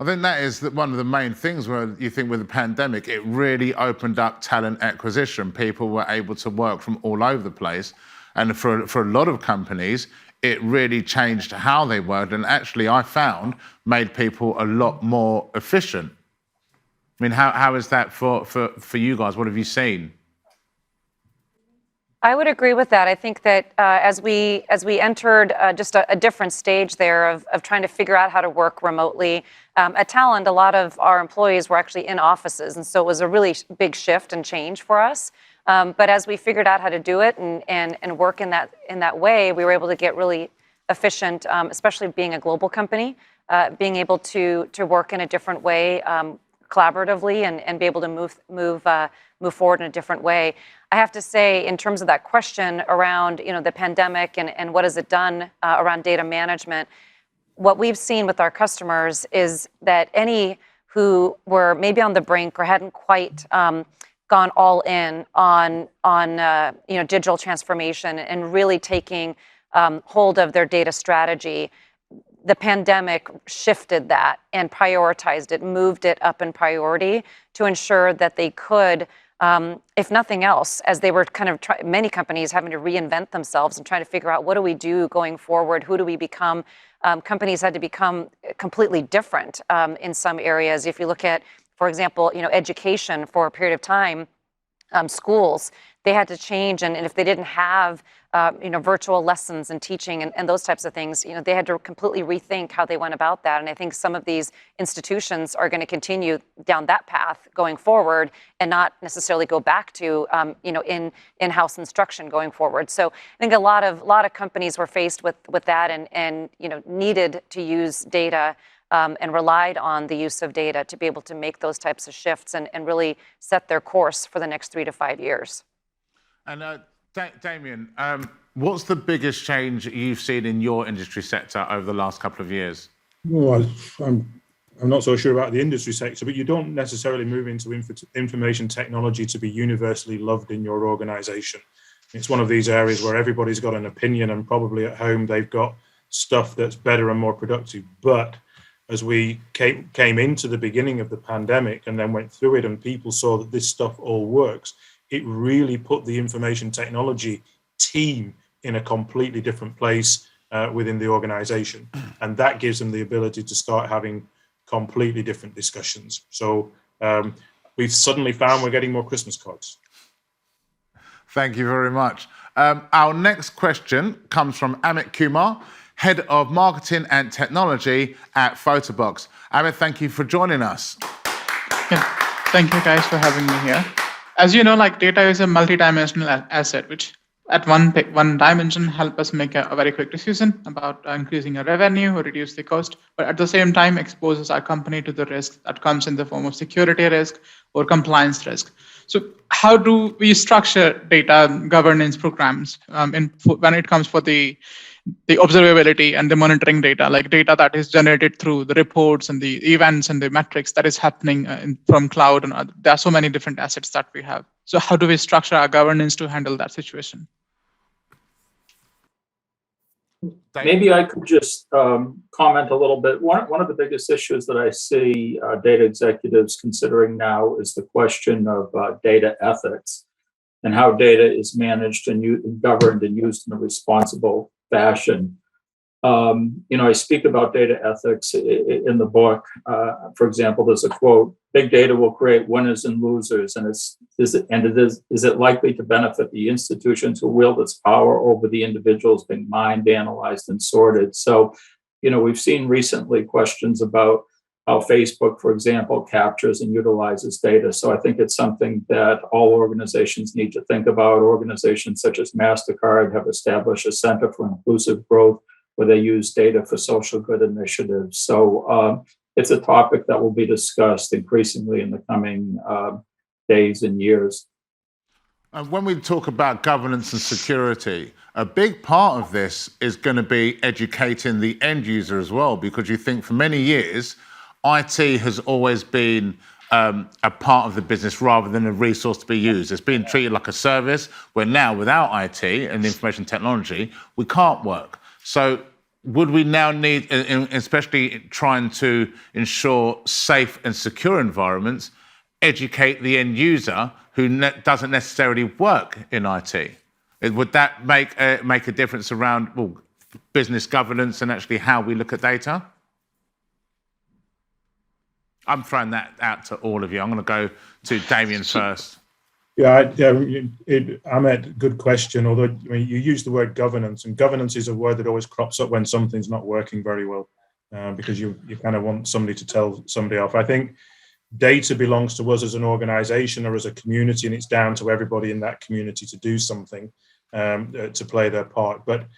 I think that is one of the main things where you think with the pandemic, it really opened up talent acquisition. People were able to work from all over the place. And for a lot of companies, it really changed how they worked. And actually, I found, made people a lot more efficient. I mean, how is that for you guys? What have you seen? I would agree with that. I think that as we entered just a different stage there of trying to figure out how to work remotely, at Talend, a lot of our employees were actually in offices, and so it was a really big shift and change for us. But as we figured out how to do it and work in that way, we were able to get really efficient, especially being a global company, being able to work in a different way, collaboratively, and be able to move forward in a different way. I have to say, in terms of that question around the pandemic and what has it done around data management, what we've seen with our customers is that any who were maybe on the brink or hadn't quite gone all in on digital transformation and really taking hold of their data strategy, the pandemic shifted that and prioritized it, moved it up in priority to ensure that they could, if nothing else, as they were kind of many companies having to reinvent themselves and trying to figure out what do we do going forward, who do we become. Companies had to become completely different in some areas. If you look at, for example, education for a period of time, schools, they had to change, and if they didn't have virtual lessons and teaching and those types of things, they had to completely rethink how they went about that. And I think some of these institutions are going to continue down that path going forward and not necessarily go back to in-house instruction going forward. So I think a lot of companies were faced with that and needed to use data and relied on the use of data to be able to make those types of shifts and really set their course for the next 3 to 5 years. And Damian, what's the biggest change you've seen in your industry sector over the last couple of years? Well, I'm not so sure about the industry sector, but you don't necessarily move into information technology to be universally loved in your organization. It's one of these areas where everybody's got an opinion, and probably at home they've got stuff that's better and more productive. But as we came into the beginning of the pandemic and then went through it, and people saw that this stuff all works, it really put the information technology team in a completely different place within the organization. And that gives them the ability to start having completely different discussions. So we've suddenly found we're getting more Christmas cards. Thank you very much. Our next question comes from Amit Kumar, Head of Marketing and Technology at Photobox. Amit, thank you for joining us. Yeah, thank you guys for having me here. As you know, data is a multi-dimensional asset, which at one dimension help us make a very quick decision about increasing our revenue or reduce the cost, but at the same time exposes our company to the risk that comes in the form of security risk or compliance risk. So how do we structure data governance programs when it comes for the observability and the monitoring data, like data that is generated through the reports and the events and the metrics that is happening from cloud, and there are so many different assets that we have. So how do we structure our governance to handle that situation? Maybe I could just comment a little bit. One of the biggest issues that I see data executives considering now is the question of data ethics and how data is managed and governed and used in a responsible fashion. I speak about data ethics in the book. For example, there's a quote: "Big data will create winners and losers, and is it likely to benefit the institutions who wield its power over the individuals being mined, analyzed, and sorted?" So, we've seen recently questions about how Facebook, for example, captures and utilizes data. So I think it's something that all organizations need to think about. Organizations such as MasterCard have established a Center for Inclusive Growth, where they use data for social good initiatives. So it's a topic that will be discussed increasingly in the coming days and years. When we talk about governance and security, a big part of this is going to be educating the end user as well, because you think for many years, IT has always been a part of the business rather than a resource to be used. It's been treated like a service, where now without IT and information technology, we can't work. So would we now need, especially trying to ensure safe and secure environments, educate the end user who doesn't necessarily work in IT? Would that make a difference around business governance and actually how we look at data? I'm throwing that out to all of you. I'm going to go to Damian first. Ahmed, good question. Although you use the word governance, and governance is a word that always crops up when something's not working very well, because you kind of want somebody to tell somebody off. I think data belongs to us as an organization or as a community, and it's down to everybody in that community to do something, to play their part. But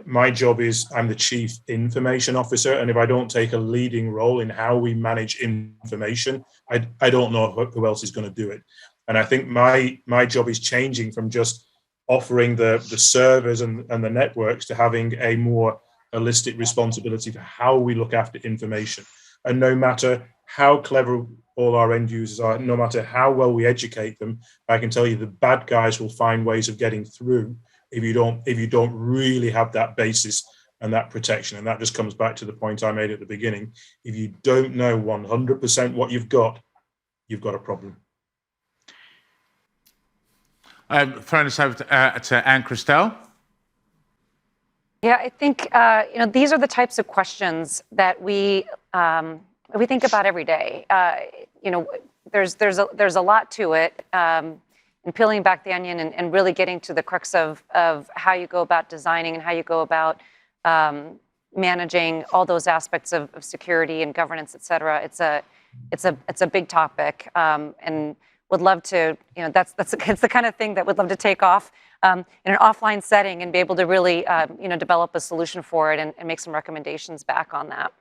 my job is, I'm the chief information officer, and if I don't take a leading role in how we manage information, I don't know who else is going to do it. And I think my job is changing from just offering the servers and the networks to having a more holistic responsibility for how we look after information. And no matter how clever all our end users are, no matter how well we educate them, I can tell you the bad guys will find ways of getting through if you don't really have that basis and that protection. And that just comes back to the point I made at the beginning. If you don't know 100% what you've got a problem. Throwing this over to Ann-Christel. Yeah, I think these are the types of questions that we think about every day. There's a lot to it. And peeling back the onion and really getting to the crux of how you go about designing and how you go about managing all those aspects of security and governance, et cetera. It's a big topic. And would love to, that's it's the kind of thing that would love to take off in an offline setting and be able to really, develop a solution for it and make some recommendations back on that.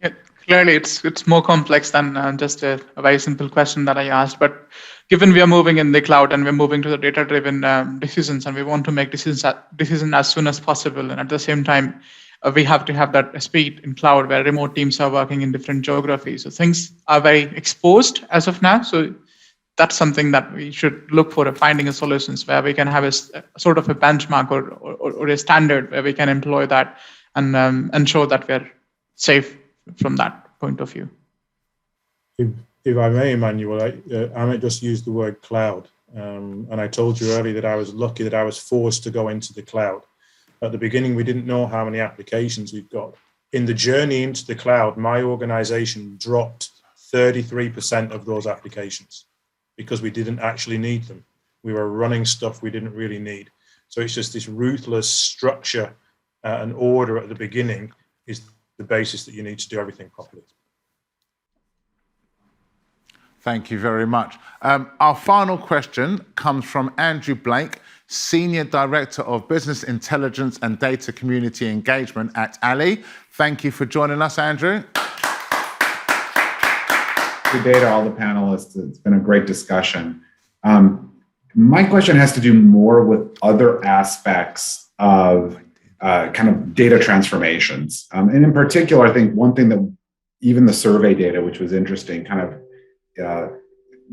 Yeah, clearly, it's more complex than just a very simple question that I asked. But given we are moving in the cloud and we're moving to the data-driven decisions, and we want to make decisions as soon as possible, and at the same time, we have to have that speed in cloud where remote teams are working in different geographies. So things are very exposed as of now. So that's something that we should look for, finding a solutions where we can have a sort of a benchmark or a standard where we can employ that and ensure that we're safe from that point of view. If I may, Emmanuel, Amit just used the word cloud. And I told you earlier that I was lucky that I was forced to go into the cloud. At the beginning, we didn't know how many applications we've got. In the journey into the cloud, my organization dropped 33% of those applications because we didn't actually need them. We were running stuff we didn't really need. So it's just this ruthless structure and order at the beginning is the basis that you need to do everything properly. Thank you very much. Our final question comes from Andrew Blake, Senior Director of Business Intelligence and Data Community Engagement at Ali. Thank you for joining us, Andrew. Good day to all the panelists. It's been a great discussion. My question has to do more with other aspects of kind of data transformations. And in particular, I think one thing that even the survey data, which was interesting, kind of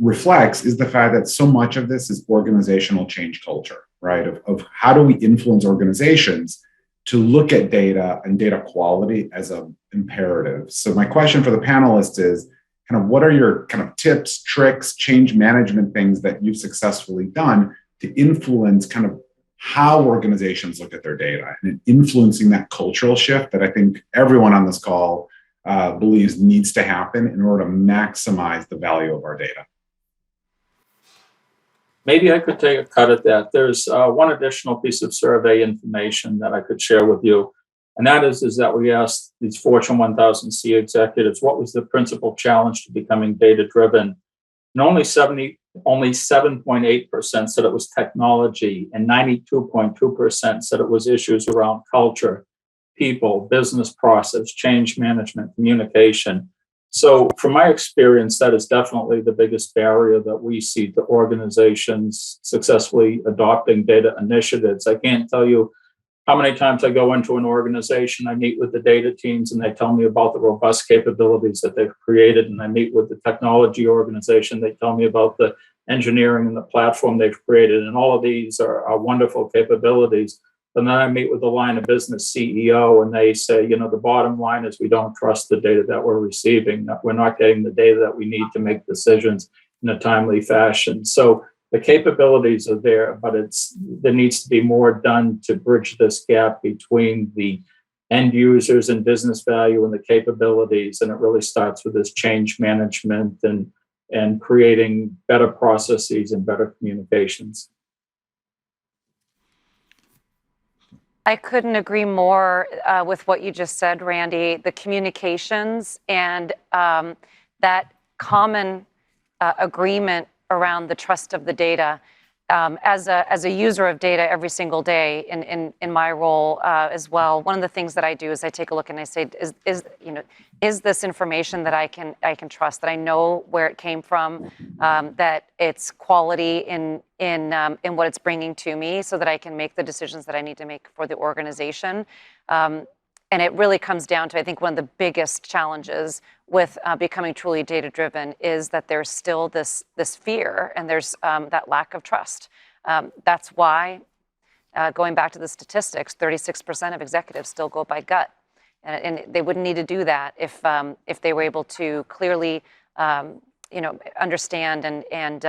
reflects is the fact that so much of this is organizational change culture, right? Of how do we influence organizations to look at data and data quality as an imperative. So my question for the panelists is kind of what are your kind of tips, tricks, change management things that you've successfully done to influence kind of how organizations look at their data and influencing that cultural shift that I think everyone on this call believes needs to happen in order to maximize the value of our data. Maybe I could take a cut at that. There's one additional piece of survey information that I could share with you. And that is that we asked these Fortune 1000 C executives, what was the principal challenge to becoming data-driven? And only 7.8% said it was technology, and 92.2% said it was issues around culture, people, business process, change management, communication. So from my experience, that is definitely the biggest barrier that we see to organizations successfully adopting data initiatives. I can't tell you how many times I go into an organization, I meet with the data teams and they tell me about the robust capabilities that they've created. And I meet with the technology organization, they tell me about the engineering and the platform they've created. And all of these are wonderful capabilities. And then I meet with the line of business CEO and they say, the bottom line is we don't trust the data that we're receiving. We're not getting the data that we need to make decisions in a timely fashion. So the capabilities are there, but there needs to be more done to bridge this gap between the end users and business value and the capabilities. And it really starts with this change management and creating better processes and better communications. I couldn't agree more with what you just said, Randy. The communications and that common agreement around the trust of the data. As a user of data every single day in my role as well, one of the things that I do is I take a look and I say, is this information that I can trust, that I know where it came from, that it's quality in what it's bringing to me, so that I can make the decisions that I need to make for the organization. And it really comes down to, I think, one of the biggest challenges with becoming truly data-driven is that there's still this fear and there's that lack of trust. That's why, going back to the statistics, 36% of executives still go by gut. And they wouldn't need to do that if they were able to clearly understand and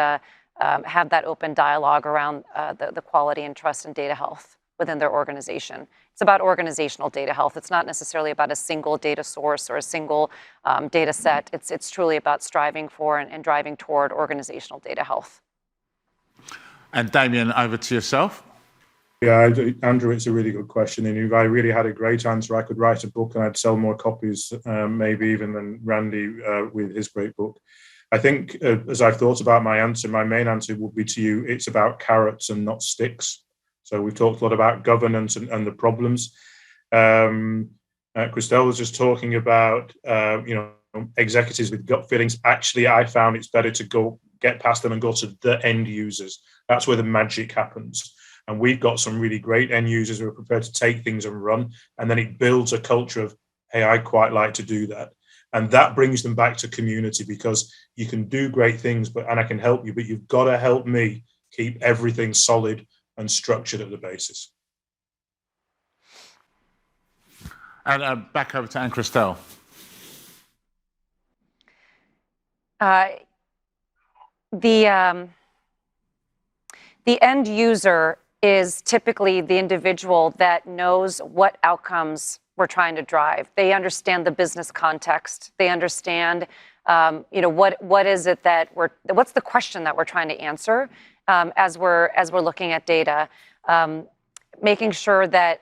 have that open dialogue around the quality and trust and data health within their organization. It's about organizational data health. It's not necessarily about a single data source or a single data set. It's truly about striving for and driving toward organizational data health. And Damian, over to yourself. Yeah, Andrew, it's a really good question. And if I really had a great answer, I could write a book and I'd sell more copies, maybe even than Randy with his great book. I think as I've thought about my answer, my main answer would be to you, it's about carrots and not sticks. So we've talked a lot about governance and the problems. Christel was just talking about, executives with gut feelings. Actually, I found it's better to go get past them and go to the end users. That's where the magic happens. And we've got some really great end users who are prepared to take things and run. And then it builds a culture of, hey, I'd quite like to do that. And that brings them back to community, because you can do great things, and I can help you, but you've got to help me keep everything solid and structured at the basis. And back over to Ann-Christel. The end user is typically the individual that knows what outcomes we're trying to drive. They understand the business context. They understand, what is it that what's the question that we're trying to answer as we're looking at data, making sure that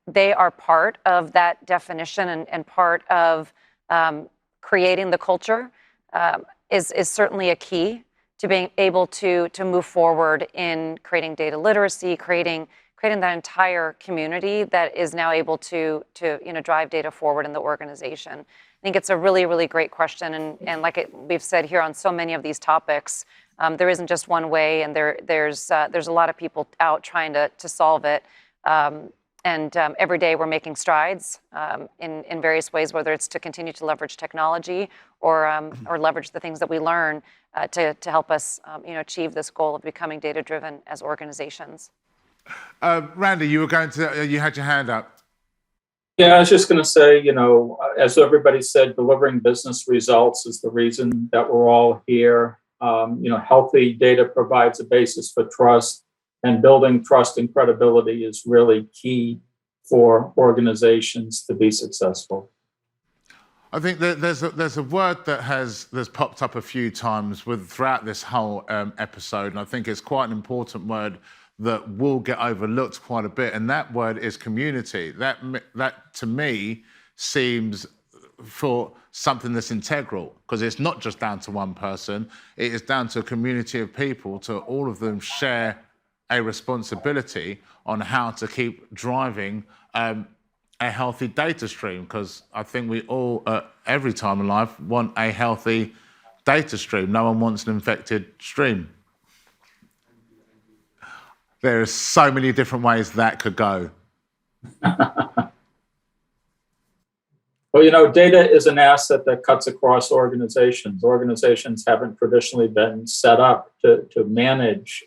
they are part of that definition and part of creating the culture is certainly a key to being able to move forward in creating data literacy, creating that entire community that is now able to drive data forward in the organization. I think it's a really, really great question, and like we've said here on so many of these topics, there isn't just one way, and there's a lot of people out trying to solve it. And every day we're making strides in various ways, whether it's to continue to leverage technology or leverage the things that we learn to help us achieve this goal of becoming data-driven as organizations. Randy, you had your hand up. Yeah, I was just going to say, as everybody said, delivering business results is the reason that we're all here. Healthy data provides a basis for trust, and building trust and credibility is really key for organizations to be successful. I think that there's a word that's popped up a few times throughout this whole episode, and I think it's quite an important word that will get overlooked quite a bit, and that word is community. That to me seems for something that's integral, because it's not just down to one person, it is down to a community of people, to all of them share a responsibility on how to keep driving a healthy data stream, because I think we all, every time in life, want a healthy data stream. No one wants an infected stream. There are so many different ways that could go. Well, data is an asset that cuts across organizations. Organizations haven't traditionally been set up to manage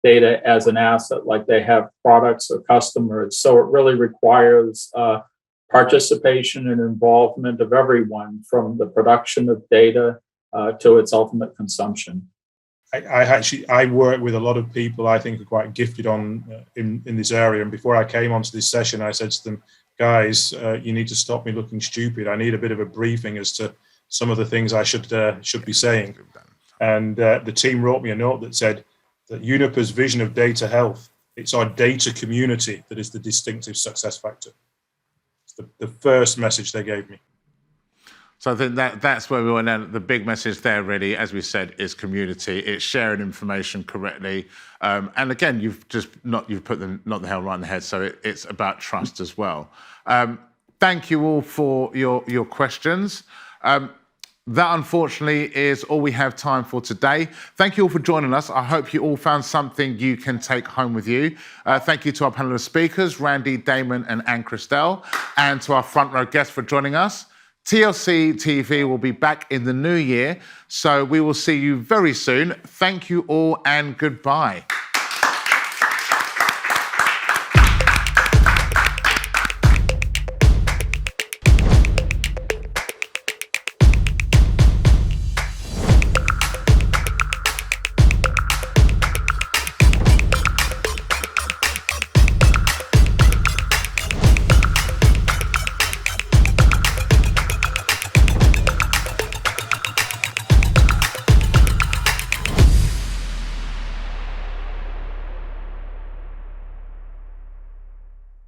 data as an asset like they have products or customers. So it really requires participation and involvement of everyone, from the production of data to its ultimate consumption. I work with a lot of people I think are quite gifted in this area. And before I came onto this session, I said to them, guys, you need to stop me looking stupid. I need a bit of a briefing as to some of the things I should be saying. And the team wrote me a note that said that Uniper's vision of data health, it's our data community that is the distinctive success factor. It's the first message they gave me. So I think that's where we went down. The big message there, really, as we said, is community. It's sharing information correctly, and again, you've put the nail right on the head. So it's about trust as well. Thank you all for your questions. That, unfortunately, is all we have time for today. Thank you all for joining us. I hope you all found something you can take home with you. Thank you to our panel of speakers, Randy, Damian, and Ann-Christel, and to our front row guests for joining us. TLC TV will be back in the new year, so we will see you very soon. Thank you all and goodbye.